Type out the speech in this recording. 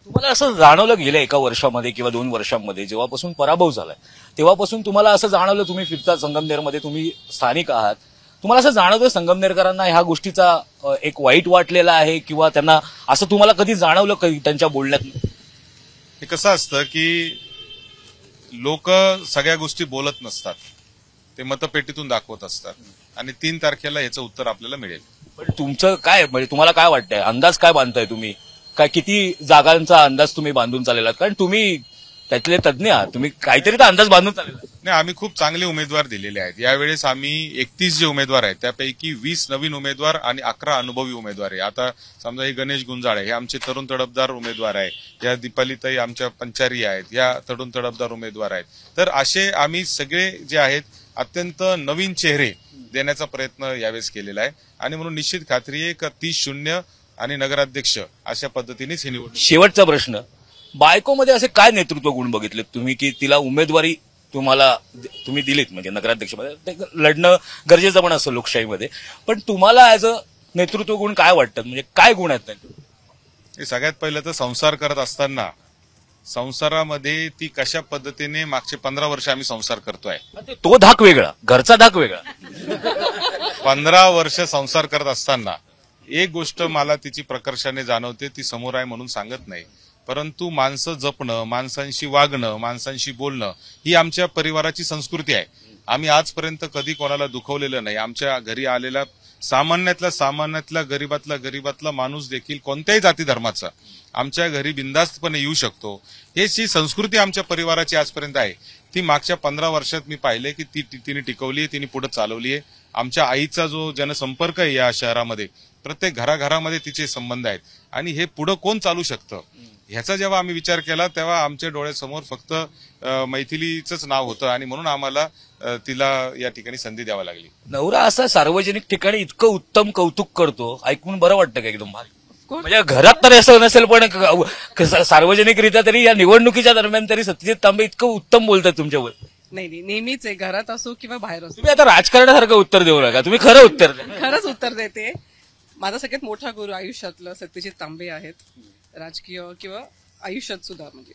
तुम्हाला असं जाणवलं गेल्या एका वर्षामध्ये किंवा 2 वर्षांमध्ये जेव्हापासून पराभव झालाय तेव्हापासून तुम्हाला असं जाणवलं, तुम्ही फिरता संगमनेरमध्ये, तुम्ही स्थानिक आहात, तुम्हाला असं जाणवतं संगमनेरकरांना ह्या गोष्टीचा एक वाईट वाटलेला आहे किंवा त्यांना असं तुम्हाला कधी जाणवलं कधी त्यांच्या बोलण्यात? हे कसं असतं की लोक सगळ्या गोष्टी बोलत नसतात, ते मतपेटीतून दाखवत असतात आणि 3 तारखेला याचं उत्तर आपल्याला मिळेल. पण तुमचं काय, म्हणजे तुम्हाला काय वाटतंय, अंदाज काय बांधताय तुम्ही? काय किती जागांचा अंदाज तुम्ही बांधून चाललेला? कारण तुम्ही त्यातले तज्ञ आहात, तुम्ही काहीतरी तर अंदाज बांधून चाललेला. नाही, आम्ही खूप चांगले उमेदवार दिलेले आहेत. यावेळेस आम्ही 31 जे उमेदवार आहेत त्यापैकी 20 नवीन उमेदवार आणि 11 अनुभवी उमेदवार आहे. आता समजा हे गणेश गुंजाळे हे आमचे तरुण तडफदार उमेदवार आहे, या दीपालीताई आमच्या पंचारी आहेत, या तरुण तडफदार उमेदवार आहेत. तर असे आम्ही सगळे जे आहेत अत्यंत नवीन चेहरे देण्याचा प्रयत्न यावेळेस केलेला आहे आणि म्हणून निश्चित खात्री आहे की 30-0 आणि नगराध्यक्ष अशा पद्धतीनेच हे निवडणूक. शेवटचा प्रश्न, बायकोमध्ये असे काय नेतृत्व गुण बघितले तुम्ही की तिला उमेदवारी तुम्ही दिलीत, म्हणजे नगराध्यक्षमध्ये लढणं गरजेचं पण असतं लोकशाहीमध्ये, पण तुम्हाला ऍज अ नेतृत्व गुण काय वाटतात, म्हणजे काय गुण आहेत त्यांचे? सगळ्यात पहिलं तर संसार करत असताना संसारामध्ये ती कशा पद्धतीने मागचे 15 वर्ष आम्ही संसार करतोय, तो धाक वेगळा, घरचा धाक वेगळा. 15 वर्ष संसार करत असताना एक गोष्ट मला तिची प्रकर्षाने जाणवते, ती समोर आहे म्हणून सांगत नाही, परंतु माणसं जपणं, माणसांशी वागणं, माणसांशी बोलणं ही आमच्या परिवाराची संस्कृती आहे. आम्ही आजपर्यंत कधी कोणाला दुखवलेलं नाही. आमच्या घरी आलेला सामान्यातला गरीबातला माणूस देखील कोणत्याही जाती धर्माचा आमच्या घरी बिनधास्तपणे येऊ शकतो. ही संस्कृती आमच्या परिवाराची आजपर्यंत आहे. ती मागच्या 15 वर्षात मी पाहिले की तिने टिकवली आहे, तिने पुढे चालवली आहे. आमच्या आईचा जो जनसंपर्क आहे या शहरामध्ये, प्रत्येक घराघरामध्ये तिचे संबंध आहेत आणि हे पुढे कोण चालू शकतं ह्याचा जेव्हा आम्ही विचार केला तेव्हा आमच्या डोळ्यासमोर फक्त मैथिलीचंच नाव होतं आणि म्हणून आम्हाला तिला या ठिकाणी संधी द्यावी लागली. नवरा असा सार्वजनिक ठिकाणी इतकं उत्तम कौतुक करतो, ऐकून बरं वाटतं का एकदम भारी? म्हणजे घरात तरी असं नसेल पण सार्वजनिकरित्या तरी या निवडणुकीच्या दरम्यान तरी सत्यजित तांबे इतकं उत्तम बोलतात तुमच्यावर. नाही, नेहमीच आहे, घरात असो किंवा बाहेर असो. तुम्ही आता राजकारणासारखं उत्तर देऊ नका, तुम्ही खरं उत्तर द्या. खरंच उत्तर देते. माझा सगळ्यात मोठा गुरु आयुष्यातलं सत्यजित तांबे आहेत, राजकीय किंवा आयुष्यात सुद्धा. म्हणजे